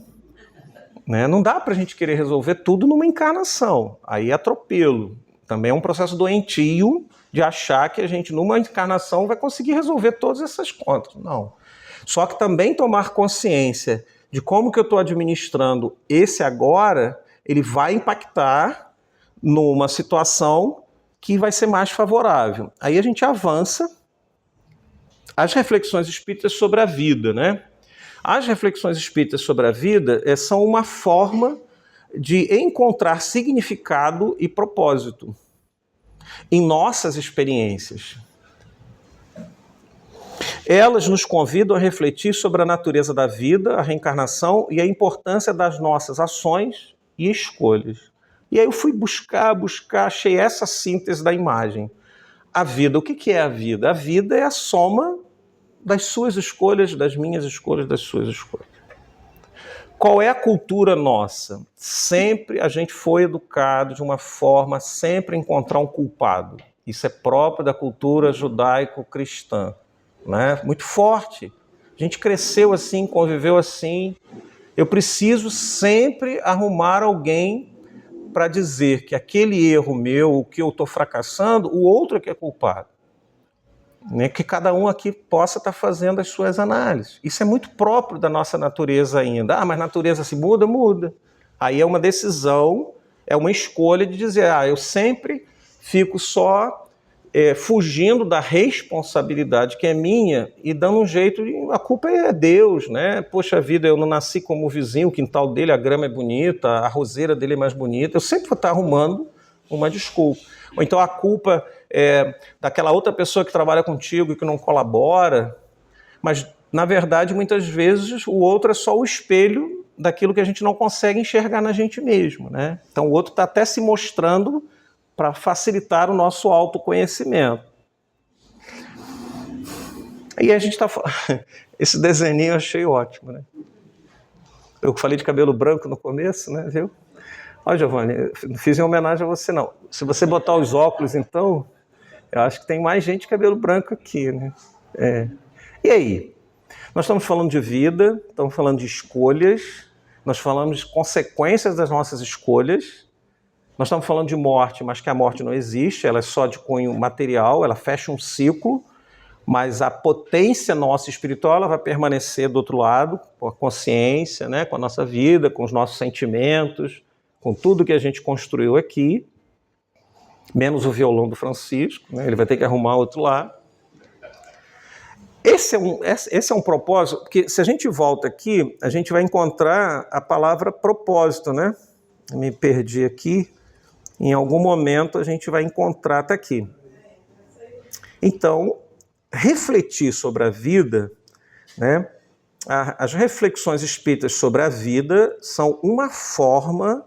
Não dá para a gente querer resolver tudo numa encarnação, aí é atropelo. Também é um processo doentio de achar que a gente, numa encarnação, vai conseguir resolver todas essas contas. Não. Só que também tomar consciência de como que eu estou administrando esse agora, ele vai impactar numa situação que vai ser mais favorável. Aí a gente avança as reflexões espíritas sobre a vida, né? As reflexões espíritas sobre a vida são uma forma de encontrar significado e propósito em nossas experiências. Elas nos convidam a refletir sobre a natureza da vida, a reencarnação e a importância das nossas ações e escolhas. E aí eu fui buscar, achei essa síntese da imagem. A vida, o que é a vida? A vida é a soma das suas escolhas, das minhas escolhas, das suas escolhas. Qual é a cultura nossa? Sempre a gente foi educado de uma forma sempre encontrar um culpado. Isso é próprio da cultura judaico-cristã, né? Muito forte. A gente cresceu assim, conviveu assim. Eu preciso sempre arrumar alguém para dizer que aquele erro meu, o que eu estou fracassando, o outro é que é culpado. Que cada um aqui possa estar fazendo as suas análises. Isso é muito próprio da nossa natureza ainda. Mas a natureza se muda? Muda. Aí é uma decisão, é uma escolha de dizer, eu sempre fico só fugindo da responsabilidade que é minha e dando um jeito de... A culpa é Deus, né? Poxa vida, eu não nasci como o vizinho, o quintal dele, a grama é bonita, a roseira dele é mais bonita. Eu sempre vou estar arrumando uma desculpa. Ou então a culpa é daquela outra pessoa que trabalha contigo e que não colabora, mas, na verdade, muitas vezes o outro é só o espelho daquilo que a gente não consegue enxergar na gente mesmo, né? Então o outro está até se mostrando para facilitar o nosso autoconhecimento. E a gente está falando... Esse desenho eu achei ótimo, né? Eu falei de cabelo branco no começo, né? Viu? Olha, Giovanni, não fiz em homenagem a você, não. Se você botar os óculos, então, eu acho que tem mais gente de cabelo branco aqui, né? E aí? Nós estamos falando de vida, estamos falando de escolhas, nós falamos de consequências das nossas escolhas, nós estamos falando de morte, mas que a morte não existe, ela é só de cunho material, ela fecha um ciclo, mas a potência nossa espiritual ela vai permanecer do outro lado, com a consciência, né? Com a nossa vida, com os nossos sentimentos, com tudo que a gente construiu aqui, menos o violão do Francisco, né? Ele vai ter que arrumar outro lá. Esse é um propósito, porque se a gente volta aqui, a gente vai encontrar a palavra propósito, né? Eu me perdi aqui, em algum momento a gente vai encontrar, tá aqui. Então, refletir sobre a vida, né? As reflexões espíritas sobre a vida são uma forma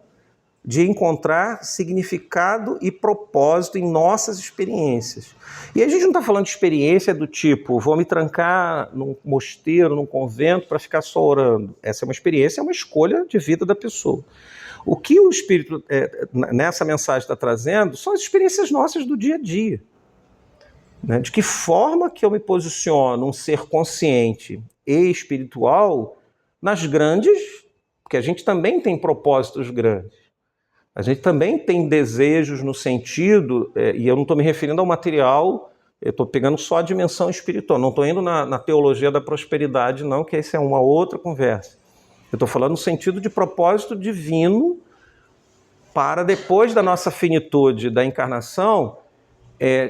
de encontrar significado e propósito em nossas experiências. E a gente não está falando de experiência do tipo, vou me trancar num mosteiro, num convento para ficar só orando. Essa é uma experiência, é uma escolha de vida da pessoa. O que o Espírito, nessa mensagem, está trazendo são as experiências nossas do dia a dia. Né? De que forma que eu me posiciono um ser consciente e espiritual nas grandes, porque a gente também tem propósitos grandes. A gente também tem desejos no sentido, e eu não estou me referindo ao material, eu estou pegando só a dimensão espiritual, não estou indo na teologia da prosperidade, não, que essa é uma outra conversa. Eu estou falando no sentido de propósito divino para depois da nossa finitude da encarnação,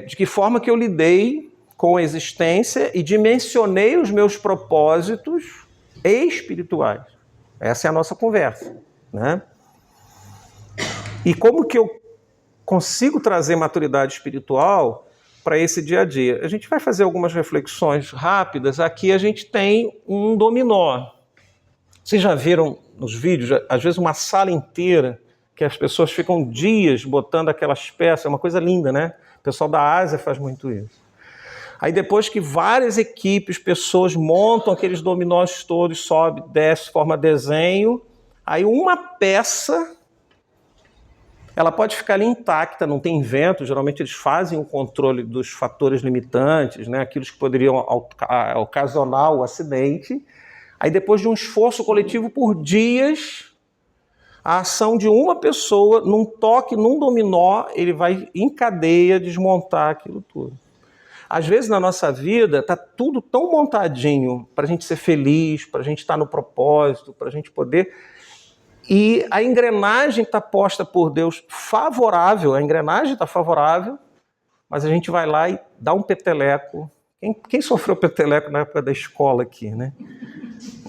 de que forma que eu lidei com a existência e dimensionei os meus propósitos espirituais. Essa é a nossa conversa, né? E como que eu consigo trazer maturidade espiritual para esse dia a dia? A gente vai fazer algumas reflexões rápidas. Aqui a gente tem um dominó. Vocês já viram nos vídeos, às vezes uma sala inteira, que as pessoas ficam dias botando aquelas peças, é uma coisa linda, né? O pessoal da Ásia faz muito isso. Aí depois que várias equipes, pessoas montam aqueles dominós todos, sobe, desce, forma desenho, aí uma peça, ela pode ficar ali intacta, não tem vento, geralmente eles fazem o controle dos fatores limitantes, né, aqueles que poderiam ocasionar o acidente. Aí depois de um esforço coletivo por dias, a ação de uma pessoa, num toque, num dominó, ele vai em cadeia desmontar aquilo tudo. Às vezes na nossa vida está tudo tão montadinho para a gente ser feliz, para a gente estar no propósito, para a gente poder... E a engrenagem está posta por Deus favorável, a engrenagem está favorável, mas a gente vai lá e dá um peteleco. Quem sofreu peteleco na época da escola aqui, né?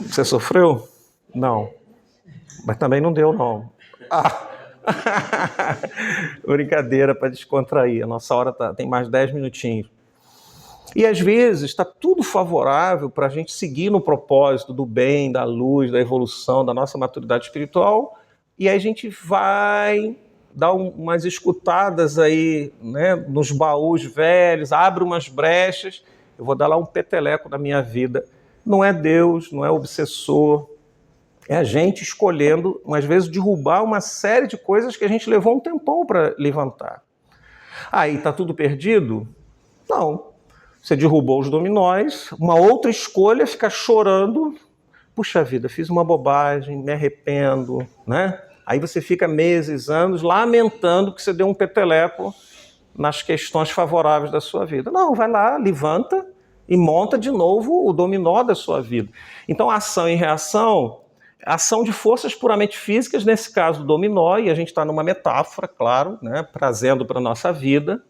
Você sofreu? Não. Mas também não deu, não. Ah. Brincadeira para descontrair. A nossa hora tem mais 10 minutinhos. E às vezes está tudo favorável para a gente seguir no propósito do bem, da luz, da evolução, da nossa maturidade espiritual, e aí a gente vai dar umas escutadas aí, né, nos baús velhos, abre umas brechas, eu vou dar lá um peteleco na minha vida. Não é Deus, não é obsessor, é a gente escolhendo, às vezes, derrubar uma série de coisas que a gente levou um tempão para levantar. Aí está tudo perdido? Não. Você derrubou os dominóis, uma outra escolha é ficar chorando. Puxa vida, fiz uma bobagem, me arrependo, né? Aí você fica meses, anos, lamentando que você deu um peteleco nas questões favoráveis da sua vida. Não, vai lá, levanta e monta de novo o dominó da sua vida. Então, ação e reação, ação de forças puramente físicas, nesse caso do dominó, e a gente está numa metáfora, claro, né, trazendo para a nossa vida.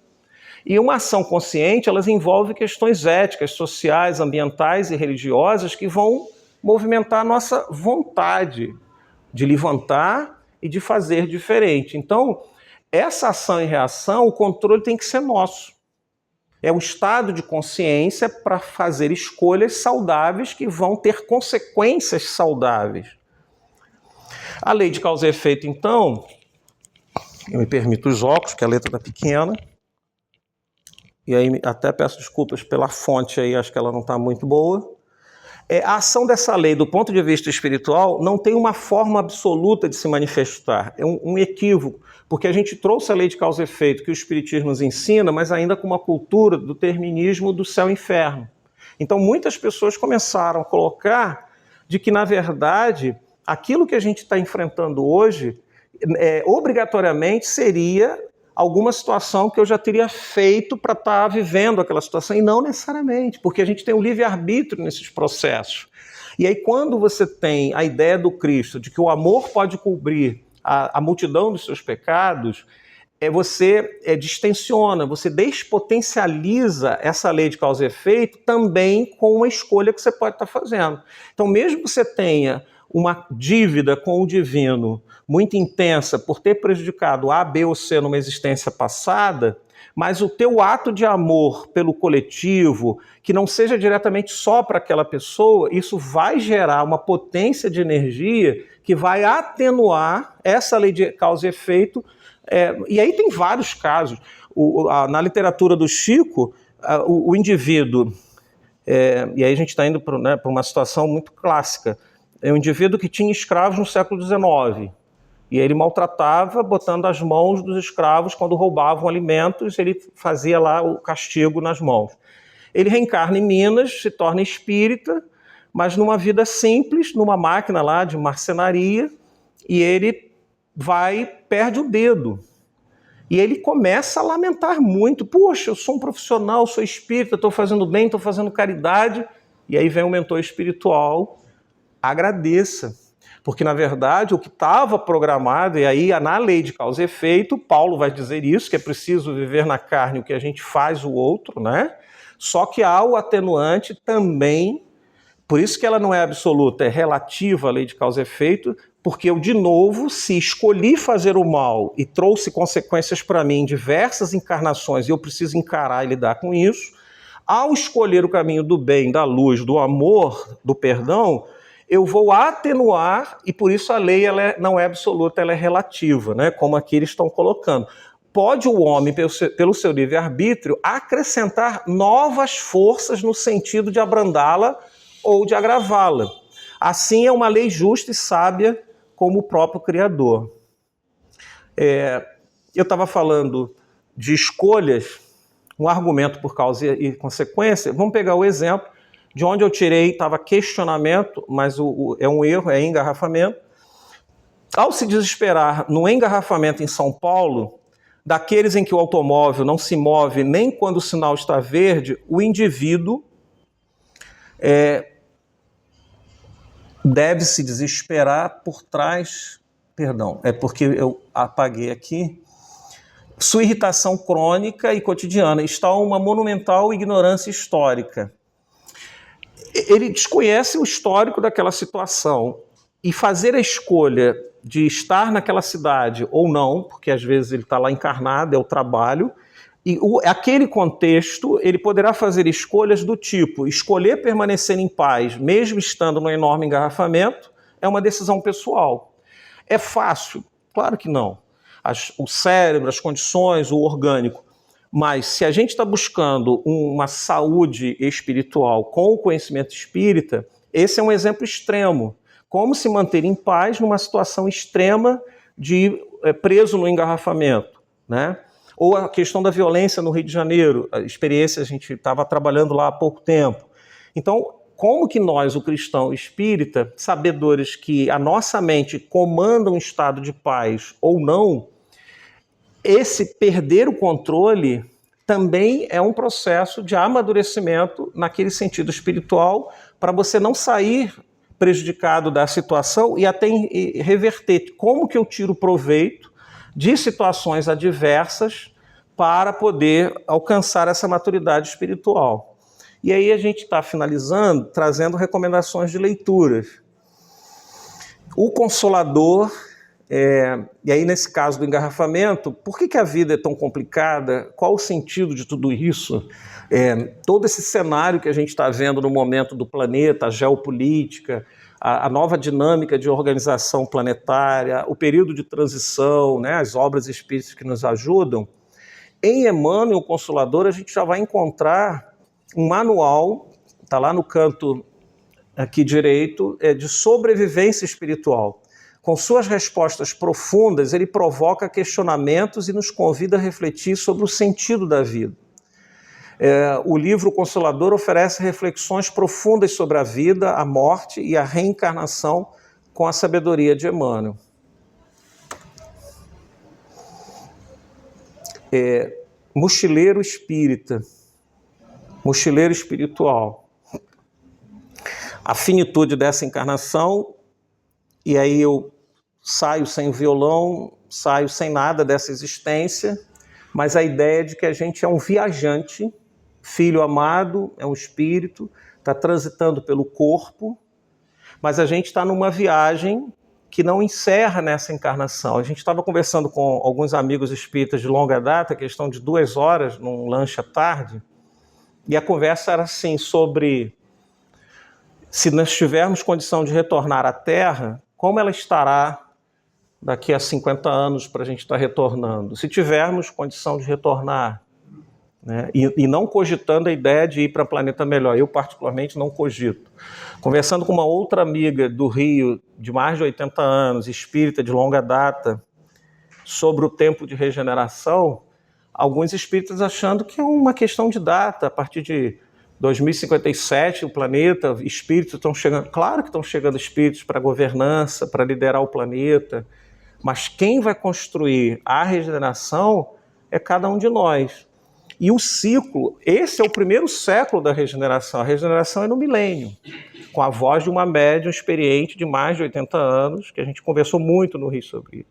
E uma ação consciente, elas envolvem questões éticas, sociais, ambientais e religiosas que vão movimentar a nossa vontade de levantar e de fazer diferente. Então, essa ação e reação, o controle tem que ser nosso. É um estado de consciência para fazer escolhas saudáveis que vão ter consequências saudáveis. A lei de causa e efeito, então, eu me permito os óculos, que a letra está pequena, e aí até peço desculpas pela fonte aí, acho que ela não está muito boa. A ação dessa lei, do ponto de vista espiritual, não tem uma forma absoluta de se manifestar. É um equívoco, porque a gente trouxe a lei de causa e efeito que o Espiritismo nos ensina, mas ainda com uma cultura do determinismo do céu e inferno. Então muitas pessoas começaram a colocar de que, na verdade, aquilo que a gente está enfrentando hoje, obrigatoriamente seria alguma situação que eu já teria feito para estar vivendo aquela situação, e não necessariamente, porque a gente tem um livre-arbítrio nesses processos. E aí, quando você tem a ideia do Cristo, de que o amor pode cobrir a multidão dos seus pecados, você distensiona, você despotencializa essa lei de causa e efeito também com uma escolha que você pode estar fazendo. Então, mesmo que você tenha uma dívida com o divino muito intensa por ter prejudicado A, B ou C numa existência passada, mas o teu ato de amor pelo coletivo, que não seja diretamente só para aquela pessoa, isso vai gerar uma potência de energia que vai atenuar essa lei de causa e efeito. E aí tem vários casos. Na literatura do Chico, o indivíduo, e aí a gente está indo para uma situação muito clássica, é um indivíduo que tinha escravos no século XIX, e ele maltratava botando as mãos dos escravos quando roubavam alimentos, ele fazia lá o castigo nas mãos. Ele reencarna em Minas, se torna espírita, mas numa vida simples, numa máquina lá de marcenaria, e ele perde o dedo. E ele começa a lamentar muito. Poxa, eu sou um profissional, sou espírita, estou fazendo bem, estou fazendo caridade. E aí vem o mentor espiritual, agradeça. Porque, na verdade, o que estava programado, e aí na lei de causa e efeito, Paulo vai dizer isso, que é preciso viver na carne o que a gente faz o outro, né? Só que há o atenuante também, por isso que ela não é absoluta, é relativa à lei de causa e efeito, porque eu, de novo, se escolhi fazer o mal e trouxe consequências para mim em diversas encarnações, e eu preciso encarar e lidar com isso, ao escolher o caminho do bem, da luz, do amor, do perdão, eu vou atenuar, e por isso a lei ela não é absoluta, ela é relativa, né? Como aqui eles estão colocando. pode o homem, pelo seu livre-arbítrio, acrescentar novas forças no sentido de abrandá-la ou de agravá-la. Assim é uma lei justa e sábia como o próprio Criador. Eu estava falando de escolhas, um argumento por causa e consequência. Vamos pegar o exemplo de onde eu tirei, estava questionamento, mas é um erro, é engarrafamento. Ao se desesperar no engarrafamento em São Paulo, daqueles em que o automóvel não se move nem quando o sinal está verde, o indivíduo deve se desesperar por trás... Perdão, é porque eu apaguei aqui. Sua irritação crônica e cotidiana está uma monumental ignorância histórica. Ele desconhece o histórico daquela situação e fazer a escolha de estar naquela cidade ou não, porque às vezes ele está lá encarnado, é o trabalho, e aquele contexto ele poderá fazer escolhas do tipo, escolher permanecer em paz, mesmo estando no enorme engarrafamento, é uma decisão pessoal. É fácil? Claro que não. O cérebro, as condições, o orgânico. Mas se a gente está buscando uma saúde espiritual com o conhecimento espírita, esse é um exemplo extremo. Como se manter em paz numa situação extrema de preso no engarrafamento, né? Ou a questão da violência no Rio de Janeiro, a experiência, a gente estava trabalhando lá há pouco tempo. Então, como que nós, o cristão espírita, sabedores que a nossa mente comanda um estado de paz ou não, esse perder o controle também é um processo de amadurecimento naquele sentido espiritual, para você não sair prejudicado da situação e até reverter. Como que eu tiro proveito de situações adversas para poder alcançar essa maturidade espiritual? E aí a gente está finalizando, trazendo recomendações de leituras. O Consolador, e aí nesse caso do engarrafamento, por que a vida é tão complicada? Qual o sentido de tudo isso? Todo esse cenário que a gente está vendo no momento do planeta, a geopolítica, a nova dinâmica de organização planetária, o período de transição, né, as obras espíritas que nos ajudam. Em Emmanuel, o Consolador, a gente já vai encontrar um manual, está lá no canto aqui direito, de sobrevivência espiritual. Com suas respostas profundas, ele provoca questionamentos e nos convida a refletir sobre o sentido da vida. O livro Consolador oferece reflexões profundas sobre a vida, a morte e a reencarnação com a sabedoria de Emmanuel. Mochileiro espírita. Mochileiro espiritual. A finitude dessa encarnação, e aí eu saio sem violão, saio sem nada dessa existência, mas a ideia de que a gente é um viajante, filho amado, é um espírito, está transitando pelo corpo, mas a gente está numa viagem que não encerra nessa encarnação. A gente estava conversando com alguns amigos espíritas de longa data, questão de 2 horas, num lanche à tarde, e a conversa era assim, sobre se nós tivermos condição de retornar à Terra, como ela estará daqui a 50 anos para a gente estar retornando? Se tivermos condição de retornar, né? E não cogitando a ideia de ir para um planeta melhor. Eu, particularmente, não cogito. Conversando com uma outra amiga do Rio, de mais de 80 anos, espírita de longa data, sobre o tempo de regeneração, alguns espíritas achando que é uma questão de data, a partir de 2057 o planeta, espíritos estão chegando, claro que estão chegando espíritos para governança, para liderar o planeta, mas quem vai construir a regeneração é cada um de nós. E o ciclo, esse é o primeiro século da regeneração, a regeneração é no milênio, com a voz de uma médium experiente de mais de 80 anos, que a gente conversou muito no Rio sobre isso.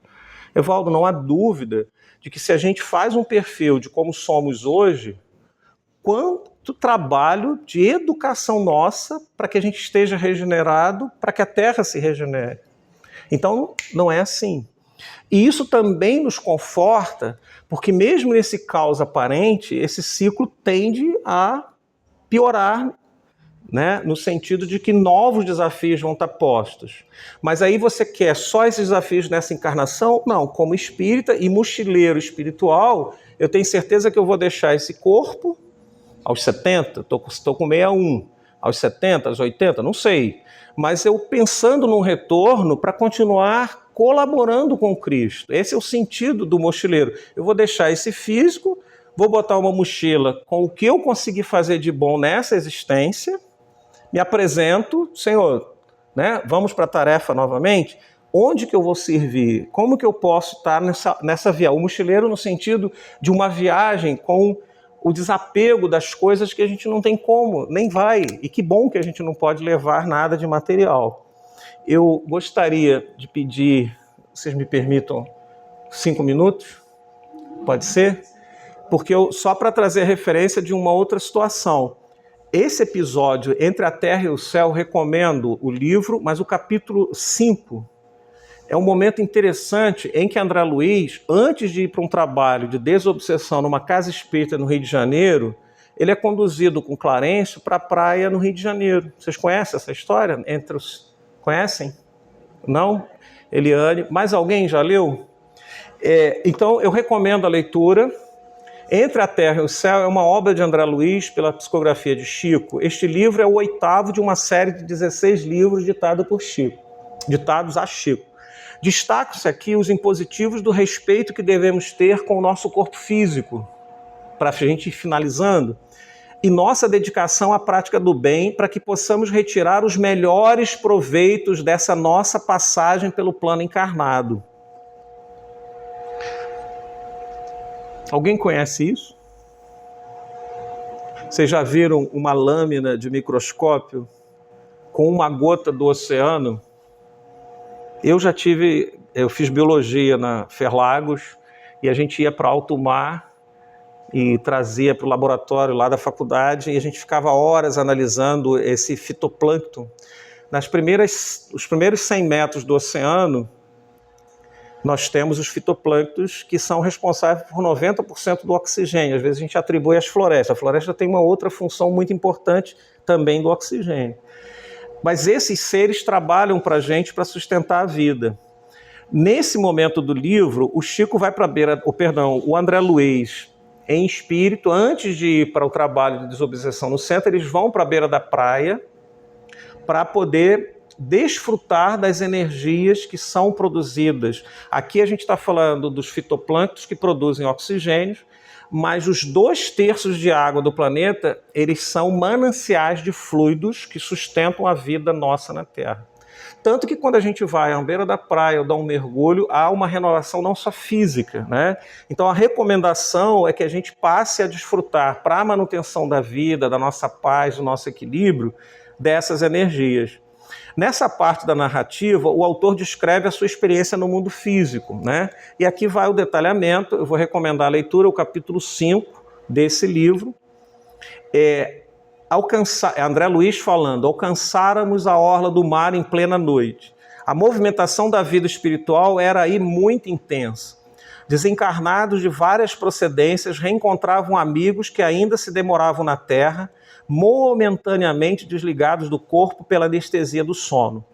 Evaldo, não há dúvida de que se a gente faz um perfil de como somos hoje, quanto trabalho de educação nossa para que a gente esteja regenerado, para que a Terra se regenere. Então, não é assim. E isso também nos conforta, porque mesmo nesse caos aparente, esse ciclo tende a piorar né? No sentido de que novos desafios vão estar postos. Mas aí você quer só esses desafios nessa encarnação? Não, como espírita e mochileiro espiritual, eu tenho certeza que eu vou deixar esse corpo aos 70, estou com 61, aos 70, aos 80, não sei. Mas eu pensando num retorno para continuar colaborando com Cristo. Esse é o sentido do mochileiro. Eu vou deixar esse físico, vou botar uma mochila com o que eu consegui fazer de bom nessa existência, me apresento, Senhor, né? Vamos para a tarefa novamente. Onde que eu vou servir? Como que eu posso estar nessa viagem? O mochileiro no sentido de uma viagem com o desapego das coisas que a gente não tem como, nem vai. E que bom que a gente não pode levar nada de material. Eu gostaria de pedir, vocês me permitam, 5 minutos? Pode ser? Porque só para trazer a referência de uma outra situação. Esse episódio, Entre a Terra e o Céu, recomendo o livro, mas o capítulo 5 é um momento interessante em que André Luiz, antes de ir para um trabalho de desobsessão numa casa espírita no Rio de Janeiro, ele é conduzido com Clarencio para a praia no Rio de Janeiro. Vocês conhecem essa história? Conhecem? Não? Eliane? Mais alguém já leu? Então, eu recomendo a leitura. Entre a Terra e o Céu é uma obra de André Luiz pela psicografia de Chico. Este livro é o 8º de uma série de 16 livros ditados a Chico. Destacam-se aqui os impositivos do respeito que devemos ter com o nosso corpo físico, para a gente ir finalizando, e nossa dedicação à prática do bem para que possamos retirar os melhores proveitos dessa nossa passagem pelo plano encarnado. Alguém conhece isso? Vocês já viram uma lâmina de microscópio com uma gota do oceano? Eu fiz biologia na Ferlagos e a gente ia para alto mar e trazia para o laboratório lá da faculdade e a gente ficava horas analisando esse fitoplâncton. Os primeiros 100 metros do oceano, nós temos os fitoplânctons que são responsáveis por 90% do oxigênio. Às vezes a gente atribui às florestas. A floresta tem uma outra função muito importante também do oxigênio. Mas esses seres trabalham para a gente para sustentar a vida. Nesse momento do livro, o Chico vai para a beira, o André Luiz, em espírito, antes de ir para o trabalho de desobsessão no centro, eles vão para a beira da praia para poder desfrutar das energias que são produzidas. Aqui a gente está falando dos fitoplânctons que produzem oxigênio, mas os 2/3 de água do planeta, eles são mananciais de fluidos que sustentam a vida nossa na Terra. Tanto que quando a gente vai à beira da praia ou dá um mergulho, há uma renovação não só física, né? Então a recomendação é que a gente passe a desfrutar, para a manutenção da vida, da nossa paz, do nosso equilíbrio, dessas energias. Nessa parte da narrativa, o autor descreve a sua experiência no mundo físico, né? E aqui vai o detalhamento, eu vou recomendar a leitura, o capítulo 5 desse livro. André Luiz falando, alcançáramos a orla do mar em plena noite. A movimentação da vida espiritual era aí muito intensa. Desencarnados de várias procedências reencontravam amigos que ainda se demoravam na Terra, momentaneamente desligados do corpo pela anestesia do sono.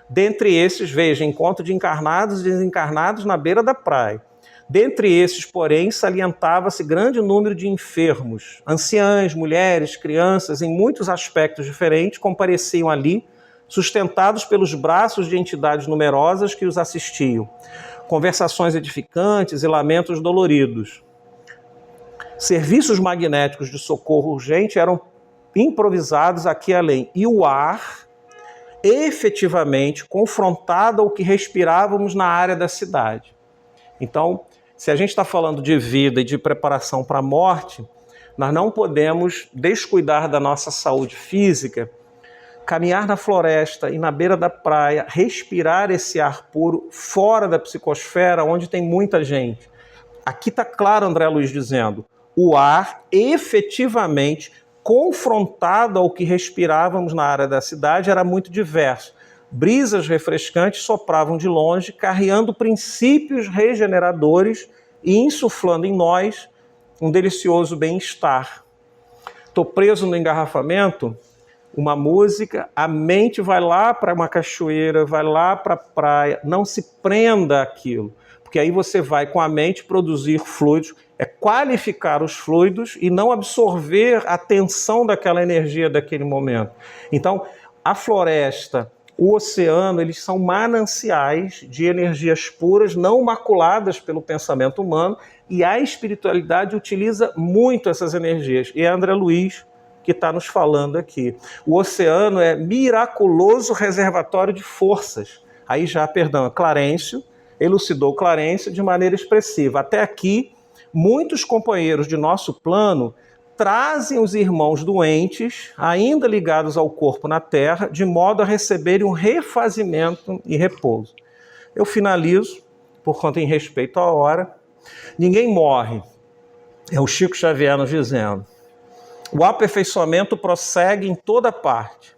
Dentre esses, veja, encontro de encarnados e desencarnados na beira da praia. Dentre esses, porém, salientava-se grande número de enfermos. Anciãs, mulheres, crianças, em muitos aspectos diferentes, compareciam ali, sustentados pelos braços de entidades numerosas que os assistiam. Conversações edificantes e lamentos doloridos. Serviços magnéticos de socorro urgente eram improvisados aqui além. E o ar, efetivamente, confrontado ao que respirávamos na área da cidade. Então, se a gente está falando de vida e de preparação para a morte, nós não podemos descuidar da nossa saúde física, caminhar na floresta e na beira da praia, respirar esse ar puro fora da psicosfera, onde tem muita gente. Aqui está claro André Luiz dizendo, o ar efetivamente confrontado ao que respirávamos na área da cidade era muito diverso. Brisas refrescantes sopravam de longe, carreando princípios regeneradores e insuflando em nós um delicioso bem-estar. Estou preso no engarrafamento, uma música, a mente vai lá para uma cachoeira, vai lá para a praia. Não se prenda àquilo, porque aí você vai com a mente produzir fluidos, é qualificar os fluidos e não absorver a tensão daquela energia daquele momento. Então, a floresta, o oceano, eles são mananciais de energias puras, não maculadas pelo pensamento humano, e a espiritualidade utiliza muito essas energias. E é André Luiz que está nos falando aqui. O oceano é miraculoso reservatório de forças. Aí já, Clarencio elucidou Clarencio de maneira expressiva. Até aqui, muitos companheiros de nosso plano trazem os irmãos doentes, ainda ligados ao corpo na terra, de modo a receberem um refazimento e repouso. Eu finalizo, por conta em respeito à hora. Ninguém morre, é o Chico Xavier nos dizendo. O aperfeiçoamento prossegue em toda parte.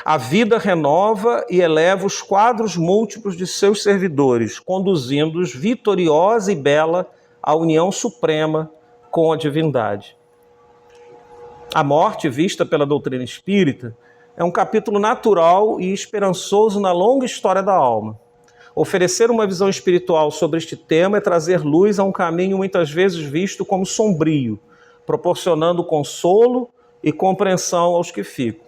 A vida renova e eleva os quadros múltiplos de seus servidores, conduzindo-os vitoriosa e bela à união suprema com a divindade. A morte, vista pela doutrina espírita, é um capítulo natural e esperançoso na longa história da alma. Oferecer uma visão espiritual sobre este tema é trazer luz a um caminho muitas vezes visto como sombrio, proporcionando consolo e compreensão aos que ficam.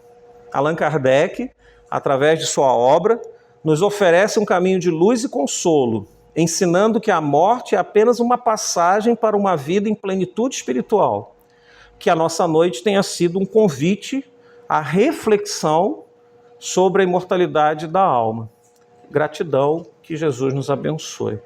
Allan Kardec, através de sua obra, nos oferece um caminho de luz e consolo, ensinando que a morte é apenas uma passagem para uma vida em plenitude espiritual. Que a nossa noite tenha sido um convite à reflexão sobre a imortalidade da alma. Gratidão, que Jesus nos abençoe.